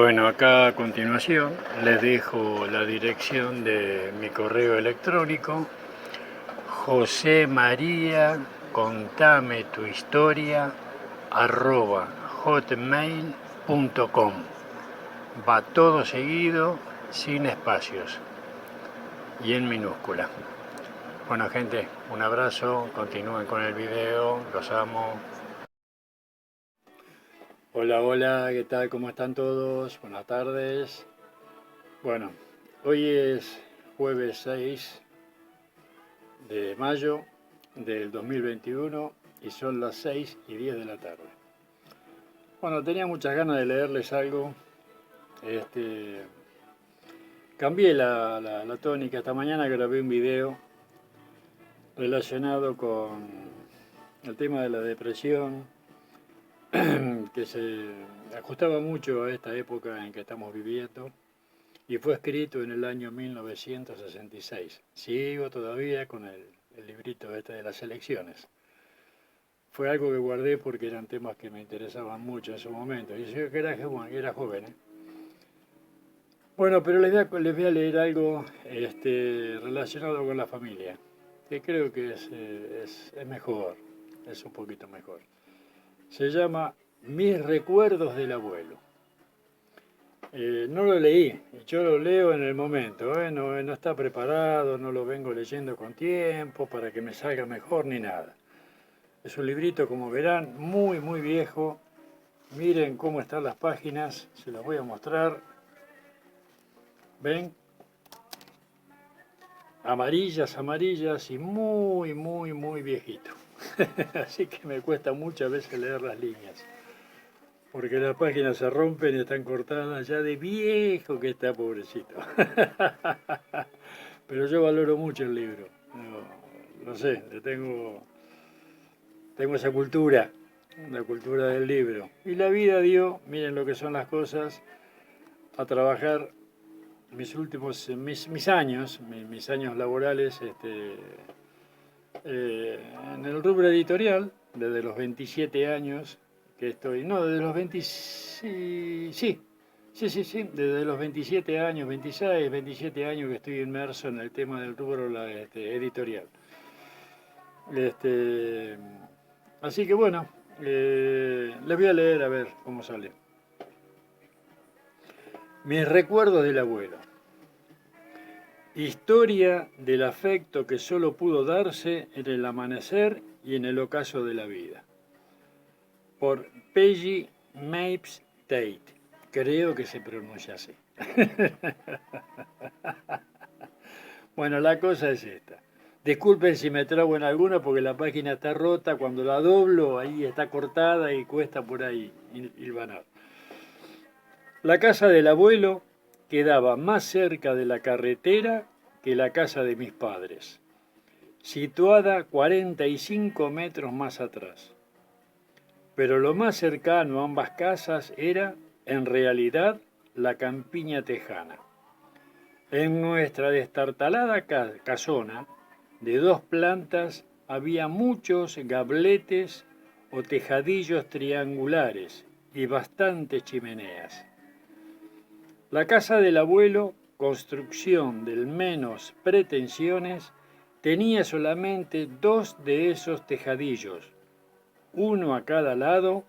Bueno, acá a continuación les dejo la dirección de mi correo electrónico, José María contame tu historia @hotmail.com. Va todo seguido, sin espacios y en minúscula. Bueno, gente, un abrazo, continúen con el video, los amo. Hola, hola, ¿qué tal? ¿Cómo están todos? Buenas tardes. Bueno, hoy es jueves 6 de mayo del 2021 y son las 6:10 de la tarde. Bueno, tenía muchas ganas de leerles algo. Cambié la tónica. Esta mañana grabé un video relacionado con el tema de la depresión, que se ajustaba mucho a esta época en que estamos viviendo, y fue escrito en el año 1966. Sigo todavía con el librito este de las elecciones. Fue algo que guardé porque eran temas que me interesaban mucho en su momento. Y yo que era joven. Bueno, pero les voy a leer algo relacionado con la familia, que creo que es mejor, es un poquito mejor. Se llama Mis recuerdos del abuelo. No lo leí, yo lo leo en el momento, no está preparado, no lo vengo leyendo con tiempo para que me salga mejor ni nada. Es un librito, como verán, muy, muy viejo. Miren cómo están las páginas, se las voy a mostrar. ¿Ven? Amarillas, amarillas y muy, muy, muy viejito. Así que me cuesta muchas veces leer las líneas, porque las páginas se rompen y están cortadas ya de viejo que está, pobrecito. Pero yo valoro mucho el libro. No sé, tengo esa cultura, la cultura del libro. Y la vida dio, miren lo que son las cosas, a trabajar mis años laborales en el rubro editorial, desde los 27 años que estoy, no, desde los 20, sí, desde los 27 años, 26, 27 años que estoy inmerso en el tema del rubro editorial. Así que bueno, les voy a leer a ver cómo sale. Mis recuerdos del abuelo. Historia del afecto que solo pudo darse en el amanecer y en el ocaso de la vida. Por Peggy Mapes Tate. Creo que se pronuncia así. Bueno, la cosa es esta. Disculpen si me trago en alguna porque la página está rota. Cuando la doblo, ahí está cortada y cuesta por ahí hilvanar. La casa del abuelo quedaba más cerca de la carretera que la casa de mis padres, situada 45 metros más atrás. Pero lo más cercano a ambas casas era, en realidad, la campiña tejana. En nuestra destartalada casona, de 2 plantas, había muchos gabletes o tejadillos triangulares y bastantes chimeneas. La casa del abuelo, construcción del menos pretensiones, tenía solamente 2 de esos tejadillos, uno a cada lado,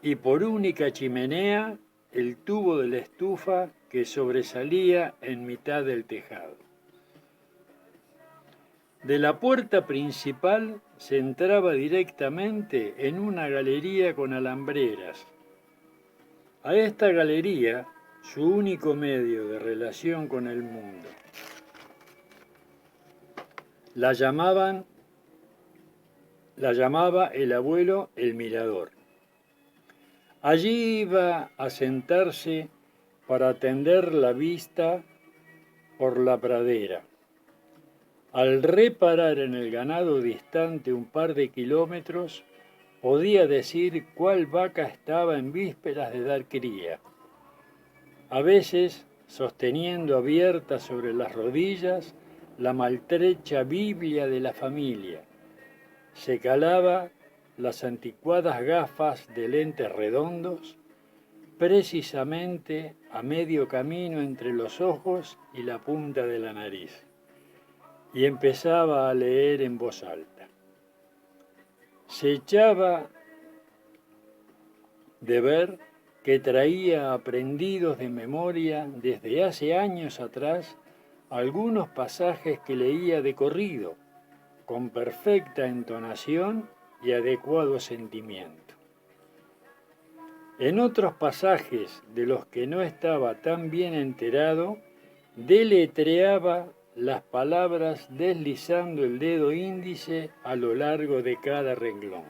y por única chimenea el tubo de la estufa que sobresalía en mitad del tejado. De la puerta principal se entraba directamente en una galería con alambreras. A esta galería, su único medio de relación con el mundo, la llamaba el abuelo el mirador. Allí iba a sentarse para tender la vista por la pradera. Al reparar en el ganado distante un par de kilómetros, podía decir cuál vaca estaba en vísperas de dar cría. A veces, sosteniendo abierta sobre las rodillas la maltrecha Biblia de la familia, se calaba las anticuadas gafas de lentes redondos precisamente a medio camino entre los ojos y la punta de la nariz, y empezaba a leer en voz alta. Se echaba de ver que traía aprendidos de memoria desde hace años atrás algunos pasajes que leía de corrido, con perfecta entonación y adecuado sentimiento. En otros pasajes de los que no estaba tan bien enterado, deletreaba las palabras deslizando el dedo índice a lo largo de cada renglón.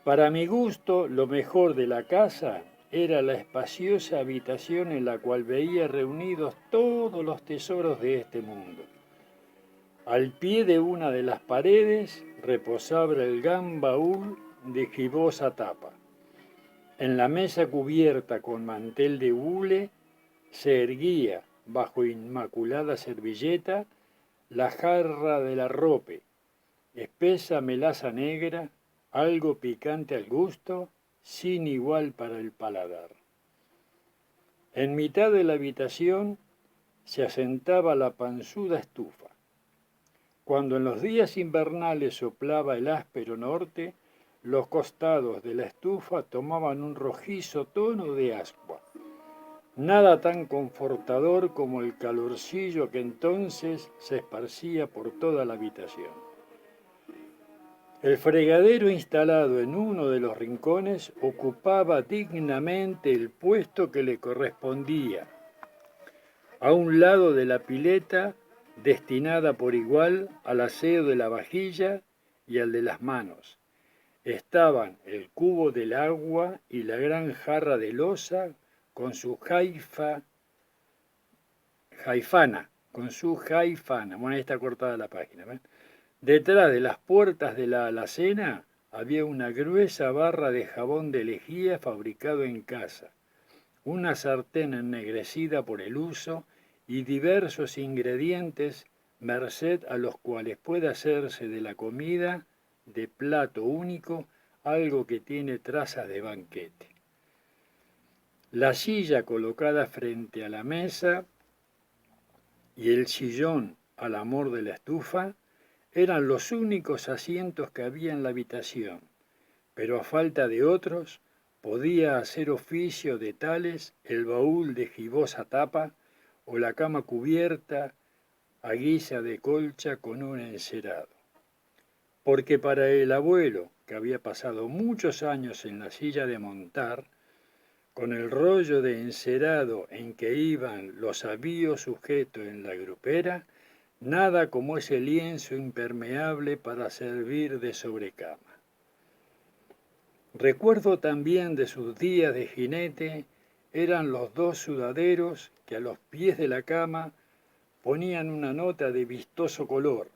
Para mi gusto, lo mejor de la casa era la espaciosa habitación en la cual veía reunidos todos los tesoros de este mundo. Al pie de una de las paredes reposaba el gran baúl de gibosa tapa. En la mesa cubierta con mantel de hule se erguía, bajo inmaculada servilleta, la jarra de la rope, espesa melaza negra, algo picante al gusto, sin igual para el paladar. En mitad de la habitación se asentaba la panzuda estufa. Cuando en los días invernales soplaba el áspero norte, los costados de la estufa tomaban un rojizo tono de ascua. Nada tan confortador como el calorcillo que entonces se esparcía por toda la habitación. El fregadero instalado en uno de los rincones ocupaba dignamente el puesto que le correspondía. A un lado de la pileta, destinada por igual al aseo de la vajilla y al de las manos, estaban el cubo del agua y la gran jarra de loza con su jaifana. Bueno, ahí está cortada la página, ¿ven? Detrás de las puertas de la alacena había una gruesa barra de jabón de lejía fabricado en casa, una sartén ennegrecida por el uso y diversos ingredientes merced a los cuales puede hacerse de la comida de plato único algo que tiene trazas de banquete. La silla colocada frente a la mesa y el sillón al amor de la estufa eran los únicos asientos que había en la habitación, pero a falta de otros podía hacer oficio de tales el baúl de gibosa tapa o la cama cubierta a guisa de colcha con un encerado. Porque para el abuelo, que había pasado muchos años en la silla de montar, con el rollo de encerado en que iban los avíos sujetos en la grupera, nada como ese lienzo impermeable para servir de sobrecama. Recuerdo también de sus días de jinete, eran los dos sudaderos que a los pies de la cama ponían una nota de vistoso color,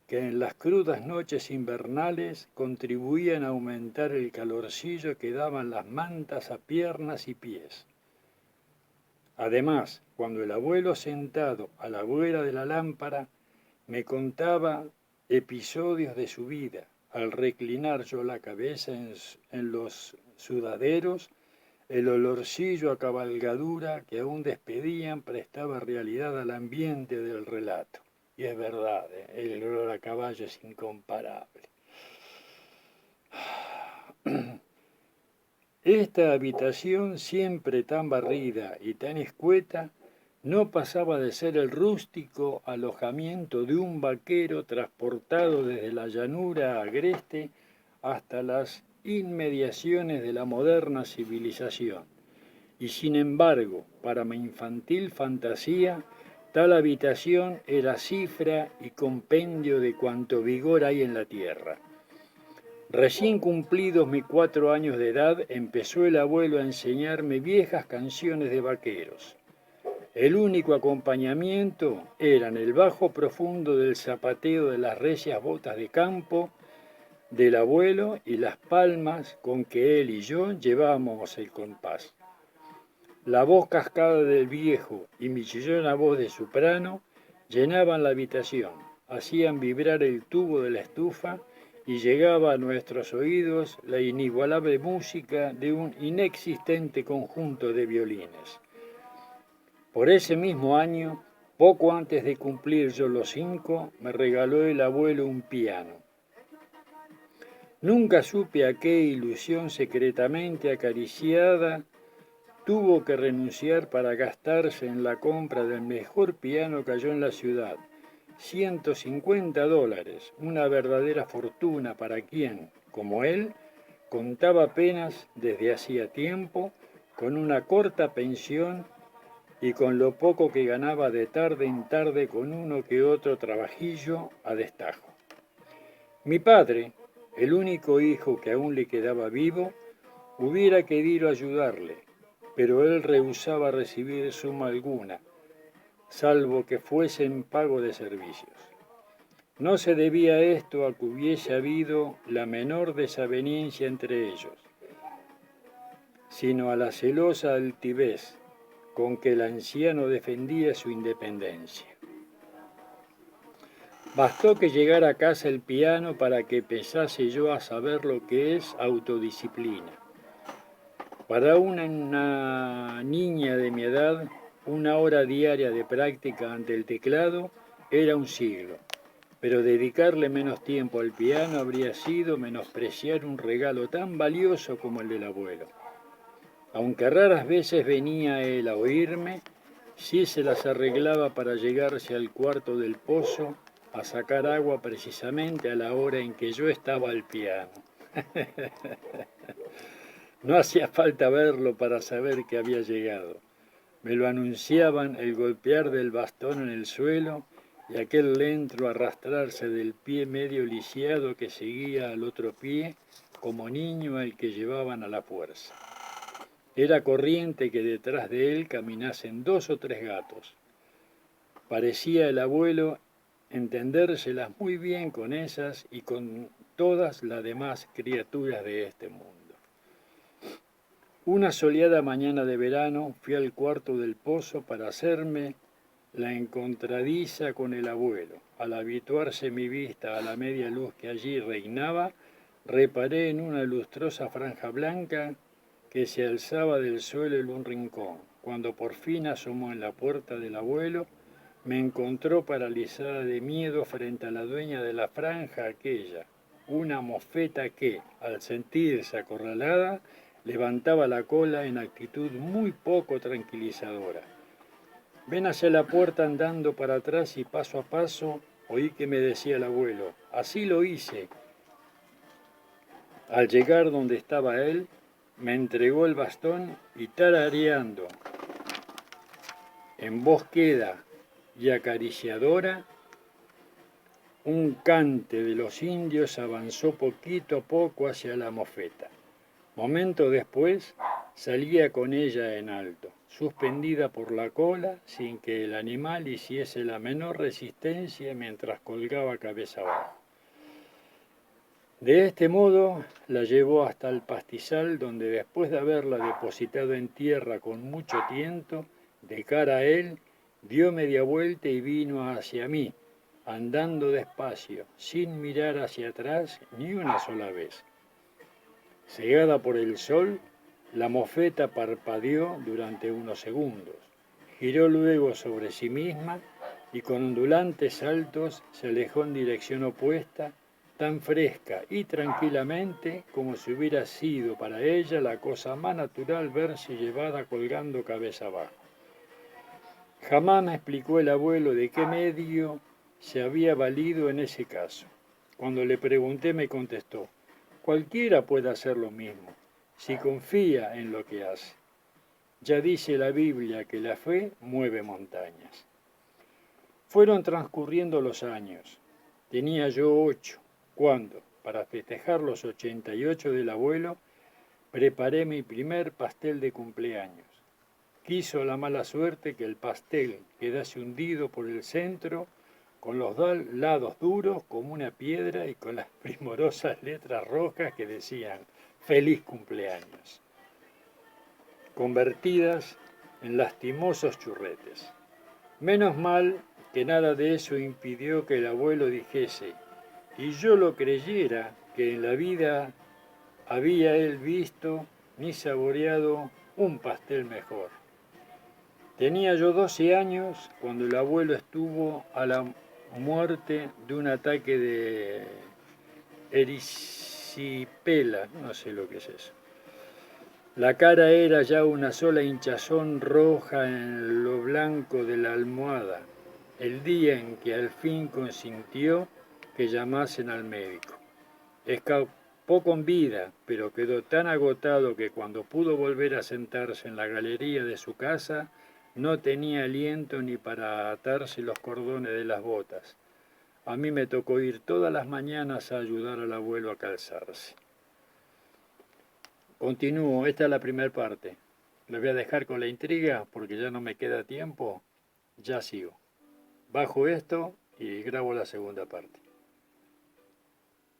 que en las crudas noches invernales contribuían a aumentar el calorcillo que daban las mantas a piernas y pies. Además, cuando el abuelo sentado a la hoguera de la lámpara me contaba episodios de su vida, al reclinar yo la cabeza en los sudaderos, el olorcillo a cabalgadura que aún despedían prestaba realidad al ambiente del relato. Y es verdad, el olor a caballo es incomparable. Esta habitación, siempre tan barrida y tan escueta, no pasaba de ser el rústico alojamiento de un vaquero transportado desde la llanura agreste hasta las inmediaciones de la moderna civilización. Y sin embargo, para mi infantil fantasía, tal habitación era cifra y compendio de cuanto vigor hay en la tierra. Recién cumplidos mis 4 años de edad, empezó el abuelo a enseñarme viejas canciones de vaqueros. El único acompañamiento eran el bajo profundo del zapateo de las recias botas de campo del abuelo y las palmas con que él y yo llevábamos el compás. La voz cascada del viejo y mi chillona voz de soprano llenaban la habitación, hacían vibrar el tubo de la estufa y llegaba a nuestros oídos la inigualable música de un inexistente conjunto de violines. Por ese mismo año, poco antes de cumplir yo los 5, me regaló el abuelo un piano. Nunca supe a qué ilusión secretamente acariciada tuvo que renunciar para gastarse en la compra del mejor piano que halló en la ciudad. $150, una verdadera fortuna para quien, como él, contaba apenas desde hacía tiempo con una corta pensión y con lo poco que ganaba de tarde en tarde con uno que otro trabajillo a destajo. Mi padre, el único hijo que aún le quedaba vivo, hubiera querido ayudarle, pero él rehusaba recibir suma alguna, salvo que fuese en pago de servicios. No se debía esto a que hubiese habido la menor desaveniencia entre ellos, sino a la celosa altivez con que el anciano defendía su independencia. Bastó que llegara a casa el piano para que empezase yo a saber lo que es autodisciplina. Para una niña de mi edad, 1 hora diaria de práctica ante el teclado era un siglo, pero dedicarle menos tiempo al piano habría sido menospreciar un regalo tan valioso como el del abuelo. Aunque raras veces venía él a oírme, sí se las arreglaba para llegarse al cuarto del pozo a sacar agua precisamente a la hora en que yo estaba al piano. No hacía falta verlo para saber que había llegado. Me lo anunciaban el golpear del bastón en el suelo y aquel lento arrastrarse del pie medio lisiado que seguía al otro pie como niño al que llevaban a la fuerza. Era corriente que detrás de él caminasen 2 o 3 gatos. Parecía el abuelo entendérselas muy bien con esas y con todas las demás criaturas de este mundo. Una soleada mañana de verano fui al cuarto del pozo para hacerme la encontradiza con el abuelo. Al habituarse mi vista a la media luz que allí reinaba, reparé en una lustrosa franja blanca que se alzaba del suelo en un rincón. Cuando por fin asomó en la puerta del abuelo, me encontró paralizada de miedo frente a la dueña de la franja aquella, una mofeta que, al sentirse acorralada, levantaba la cola en actitud muy poco tranquilizadora. Ven hacia la puerta andando para atrás y paso a paso oí que me decía el abuelo. Así lo hice. Al llegar donde estaba él, me entregó el bastón y tarareando en voz queda y acariciadora, un cante de los indios avanzó poquito a poco hacia la mofeta. Momento después, salía con ella en alto, suspendida por la cola, sin que el animal hiciese la menor resistencia mientras colgaba cabeza abajo. De este modo la llevó hasta el pastizal, donde después de haberla depositado en tierra con mucho tiento, de cara a él, dio media vuelta y vino hacia mí, andando despacio, sin mirar hacia atrás ni una sola vez. Cegada por el sol, la mofeta parpadeó durante unos segundos, giró luego sobre sí misma y con ondulantes saltos se alejó en dirección opuesta, tan fresca y tranquilamente como si hubiera sido para ella la cosa más natural verse llevada colgando cabeza abajo. Jamás me explicó el abuelo de qué medio se había valido en ese caso. Cuando le pregunté me contestó, cualquiera puede hacer lo mismo, si confía en lo que hace. Ya dice la Biblia que la fe mueve montañas. Fueron transcurriendo los años. Tenía yo 8, cuando, para festejar los 88 del abuelo, preparé mi primer pastel de cumpleaños. Quiso la mala suerte que el pastel quedase hundido por el centro, con los lados duros como una piedra y con las primorosas letras rojas que decían «Feliz cumpleaños», convertidas en lastimosos churretes. Menos mal que nada de eso impidió que el abuelo dijese y yo lo creyera que en la vida había él visto ni saboreado un pastel mejor. Tenía yo 12 años cuando el abuelo estuvo a la muerte de un ataque de erisipela, no sé lo que es eso. La cara era ya una sola hinchazón roja en lo blanco de la almohada, el día en que al fin consintió que llamasen al médico. Escapó con vida, pero quedó tan agotado que cuando pudo volver a sentarse en la galería de su casa, no tenía aliento ni para atarse los cordones de las botas. A mí me tocó ir todas las mañanas a ayudar al abuelo a calzarse. Continúo, esta es la primera parte. Les voy a dejar con la intriga porque ya no me queda tiempo. Ya sigo. Bajo esto y grabo la segunda parte.